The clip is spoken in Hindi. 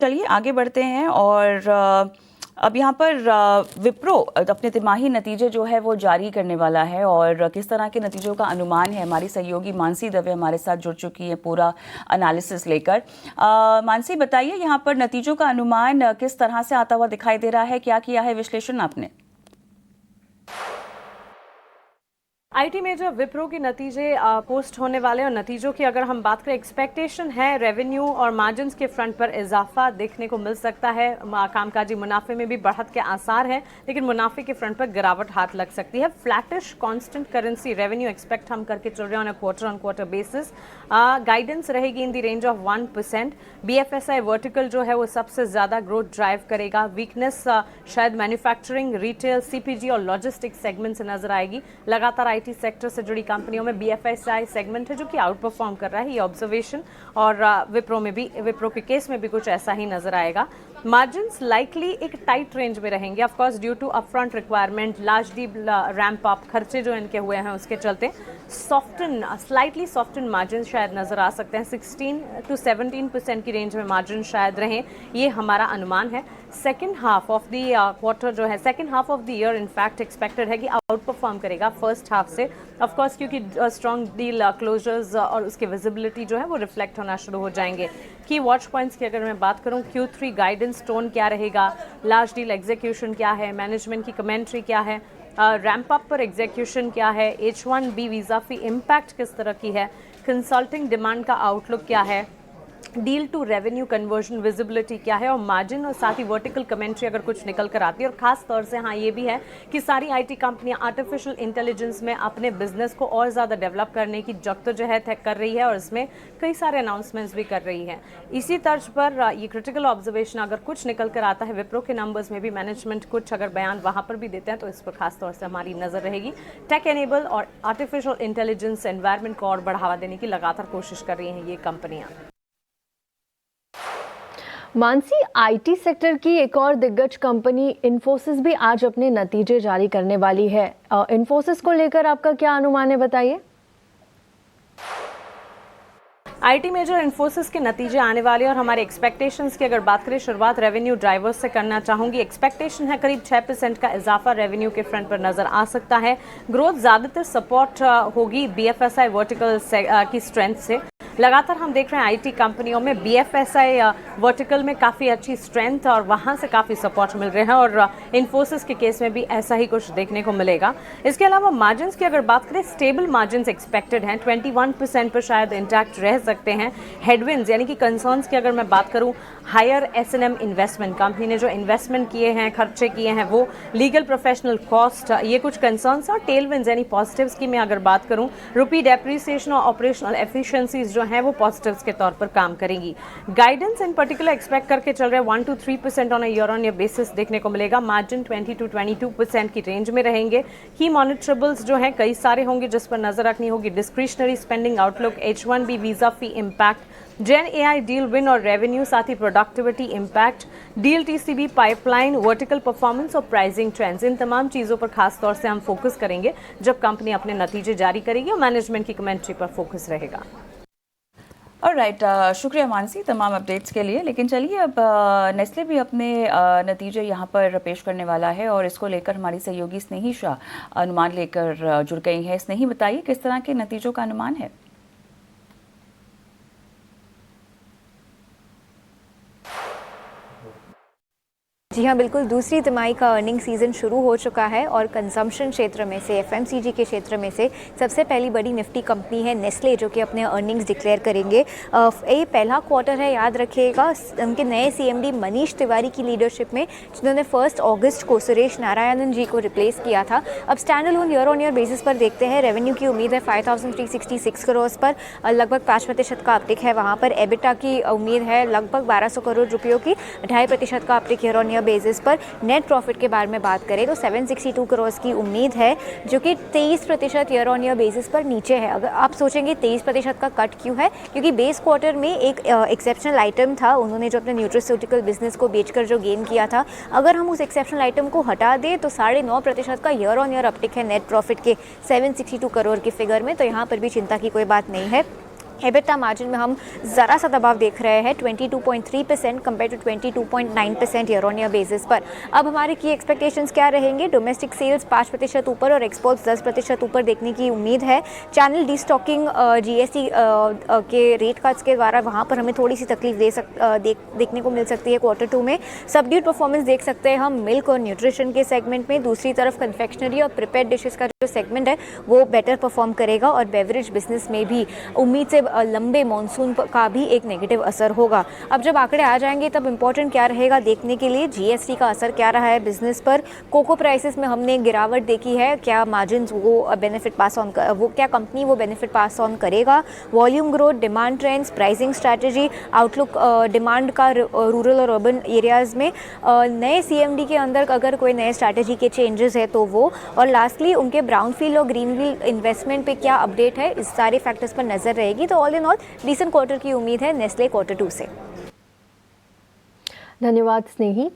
चलिए आगे बढ़ते हैं और अब यहाँ पर विप्रो अपने तिमाही नतीजे जो है वो जारी करने वाला है और किस तरह के नतीजों का अनुमान है। हमारी सहयोगी मानसी दवे हमारे साथ जुड़ चुकी है पूरा एनालिसिस लेकर। मानसी बताइए, यहाँ पर नतीजों का अनुमान किस तरह से आता हुआ दिखाई दे रहा है, क्या किया है विश्लेषण आपने? आईटी में जो विप्रो के नतीजे पोस्ट होने वाले और नतीजों की अगर हम बात करें, एक्सपेक्टेशन है रेवेन्यू और मार्जिन्स के फ्रंट पर इजाफा देखने को मिल सकता है। कामकाजी मुनाफे में भी बढ़त के आसार हैं, लेकिन मुनाफे के फ्रंट पर गिरावट हाथ लग सकती है। Flattish constant currency revenue expect हम करके चल रहे हैं ऑन क्वार्टर बेसिस। गाइडेंस रहेगी in the range of 1%। BFSI vertical जो है वो सबसे ज्यादा ग्रोथ ड्राइव करेगा। वीकनेस शायद मैन्युफैक्चरिंग, रिटेल, सीपीजी और लॉजिस्टिक्स सेगमेंट से नजर आएगी। लगातार आईटी सेक्टर से जुड़ी कंपनियों में बीएफएसआई सेगमेंट है जो कि आउट परफॉर्म कर रहा है, ये ऑब्जर्वेशन। और विप्रो के केस में भी कुछ ऐसा ही नजर आएगा। मार्जिन्स लाइकली एक टाइट रेंज में रहेंगे, of course due to upfront requirement, large deal ramp up, खर्चे जो इनके हुए हैं उसके चलते स्लाइटली सॉफ्टन मार्जिन शायद नजर आ सकते हैं। 16 to 17% की रेंज में मार्जिन शायद रहें, ये हमारा अनुमान है। Second half of the quarter जो है, second half of the year in fact expected है कि आउट परफॉर्म करेगा फर्स्ट हाफ से, ऑफ कोर्स क्योंकि स्ट्रॉन्ग डील क्लोजर्स और उसकी विजिबिलिटी जो है वो रिफ्लेक्ट होना शुरू हो जाएंगे। की वॉच पॉइंट्स की अगर मैं बात करूं, Q3 गाइडेंस टोन क्या रहेगा, लार्ज डील एग्जीक्यूशन क्या है, मैनेजमेंट की कमेंट्री क्या है, रैंप अप पर एग्जीक्यूशन क्या है, H1B वीजा फी इम्पैक्ट किस तरह की है, कंसल्टिंग डिमांड का आउटलुक क्या है, deal to revenue conversion visibility क्या है, और मार्जिन और साथ ही वर्टिकल कमेंट्री अगर कुछ निकल कर आती है। और खास तौर से हाँ ये भी है कि सारी आईटी कंपनियां आर्टिफिशियल इंटेलिजेंस में अपने बिजनेस को और ज़्यादा डेवलप करने की जद्दोजहद कर रही है और इसमें कई सारे अनाउंसमेंट्स भी कर रही है। इसी तर्ज पर ये क्रिटिकल ऑब्जर्वेशन अगर कुछ निकल कर आता है विप्रो के नंबर्स में भी, मैनेजमेंट कुछ अगर बयान वहाँ पर भी देते हैं तो इस पर खास तौर से हमारी नज़र रहेगी। टेक एनेबल और आर्टिफिशियल इंटेलिजेंस एनवायरमेंट को और बढ़ावा देने की लगातार कोशिश कर रही हैं ये कंपनियाँ। मानसी, आईटी सेक्टर की एक और दिग्गज कंपनी इन्फोसिस भी आज अपने नतीजे जारी करने वाली है। इन्फोसिस को लेकर आपका क्या अनुमान है, बताइए। आईटी में जो इन्फोसिस के नतीजे आने वाले और हमारे एक्सपेक्टेशंस की अगर बात करें, शुरुआत रेवेन्यू ड्राइवर्स से करना चाहूंगी। एक्सपेक्टेशन है करीब 6% का इजाफा रेवेन्यू के फ्रंट पर नजर आ सकता है। ग्रोथ ज्यादातर सपोर्ट होगी बीएफएसआई वर्टिकल की स्ट्रेंथ से। लगातार हम देख रहे हैं आईटी कंपनियों में बीएफएसआई वर्टिकल में काफ़ी अच्छी स्ट्रेंथ और वहाँ से काफ़ी सपोर्ट मिल रहे हैं और इन्फोसिस के केस में भी ऐसा ही कुछ देखने को मिलेगा। इसके अलावा मार्जिन्स की अगर बात करें, स्टेबल मार्जिन्स एक्सपेक्टेड हैं, 21% पर शायद इंटैक्ट रह सकते हैं। हेडविंड्स यानी कि कंसर्न्स की अगर मैं बात करूँ, हायर एस&एम इन्वेस्टमेंट, कंपनी ने जो इन्वेस्टमेंट किए हैं, खर्चे किए हैं वो, लीगल प्रोफेशनल कॉस्ट, ये कुछ कंसर्न्स। और टेलविंड्स यानी पॉजिटिव्स की मैं अगर बात करूँ, रुपी डेप्रिसिएशन और ऑपरेशनल एफिशिएंसीज जो हैं वो पॉजिटिव्स के तौर पर काम करेंगी। गाइडेंस इन पर्टिकुलर एक्सपेक्ट करके चल रहे हैं 1 to 3% on year on year basis देखने को मिलेगा। मार्जिन 20 to 22% की रेंज में रहेंगे। की मॉनिटरेबल्स जो हैं कई सारे होंगे जिस पर नजर रखनी होगी। Discretionary spending outlook, H1B visa fee impact, gen AI deal win और रेवेन्यू, साथ ही productivity impact, deal TCV pipeline, vertical performance और प्राइसिंग ट्रेंड्स, इन तमाम चीज़ों पर खास तौर से हम फोकस करेंगे जब कंपनी अपने नतीजे जारी करेगी और मैनेजमेंट की कमेंट्री पर फोकस रहेगा। ऑलराइट, शुक्रिया मानसी तमाम अपडेट्स के लिए। लेकिन चलिए अब नेस्ले भी अपने नतीजे यहाँ पर पेश करने वाला है और इसको लेकर हमारी सहयोगी स्नेही शाह अनुमान लेकर जुड़ गई है। स्नेही, बताइए किस तरह के नतीजों का अनुमान है? जी हाँ, बिल्कुल। दूसरी तिमाही का अर्निंग सीज़न शुरू हो चुका है और कंजम्पशन क्षेत्र में से, एफएमसीजी के क्षेत्र में से सबसे पहली बड़ी निफ्टी कंपनी है नेस्ले, जो कि अपने अर्निंग्स डिक्लेयर करेंगे। ये पहला क्वार्टर है, याद रखिएगा। उनके नए सीएमडी मनीष तिवारी की लीडरशिप में, जिन्होंने 1 अगस्त को सुरेश नारायणन जी को रिप्लेस किया था। अब stand alone year on year basis पर देखते हैं। रेवेन्यू की उम्मीद है 5366 करोड़ पर, लगभग 5% का अपटिक है वहाँ पर। एबिटा की उम्मीद है लगभग 1200 करोड़ रुपयों की, 2.5% का uptick year on year basis पर। नेट प्रॉफिट के बारे में बात करें तो 762 करोड़ की उम्मीद है, जो कि 23% ईयर ऑन ईयर बेसिस पर नीचे है। अगर आप सोचेंगे 23% का कट क्यों है, क्योंकि बेस क्वार्टर में एक एक्सेप्शनल आइटम था, उन्होंने जो अपने न्यूट्रिस्यूटिकल बिजनेस को बेचकर जो गेन किया था। अगर हम उस एक्सेप्शनल आइटम को हटा दें तो 9.5% का ईयर ऑन ईयर अपटिक है नेट प्रॉफिट के 762 करोड़ की फिगर में, तो यहाँ पर भी चिंता की कोई बात नहीं है। EBITDA मार्जिन में हम ज़रा सा दबाव देख रहे हैं 22.3% compare to 22.9% year on year basis पर। अब हमारे की एक्सपेक्टेशंस क्या रहेंगे? डोमेस्टिक सेल्स 5% ऊपर और एक्सपोर्ट्स 10% ऊपर देखने की उम्मीद है। चैनल डिस्टॉकिंग GST के रेट कट्स के द्वारा वहाँ पर हमें थोड़ी सी तकलीफ देखने को मिल सकती है Q2 में। सबड्यूड परफॉर्मेंस देख सकते हैं हम मिल्क और न्यूट्रिशन के सेगमेंट में। दूसरी तरफ कन्फेक्शनरी और प्रिपेयर्ड डिशेस का जो सेगमेंट है वो बेटर परफॉर्म करेगा और बेवरेज बिजनेस में भी उम्मीद से लंबे मॉनसून का भी एक नेगेटिव असर होगा। अब जब आंकड़े आ जाएंगे तब इंपॉर्टेंट क्या रहेगा देखने के लिए GST का असर क्या रहा है बिजनेस पर। कोको प्राइसेस में हमने गिरावट देखी है, क्या मार्जिन वो बेनिफिट पास ऑन वो क्या कंपनी वो बेनिफिट पास ऑन करेगा। Volume growth, demand trends, pricing strategy, outlook demand का रूरल और अर्बन एरियाज़ में, नए CMD के अंदर अगर कोई नए स्ट्रैटेजी के चेंजेस है तो वो, और लास्टली उनके ब्राउनफील्ड और ग्रीनफील्ड इन्वेस्टमेंट पे क्या अपडेट है, इस सारे फैक्टर्स पर नजर रहेगी। तो all in all decent quarter की उम्मीद है नेस्ले Q2 से। धन्यवाद स्नेही।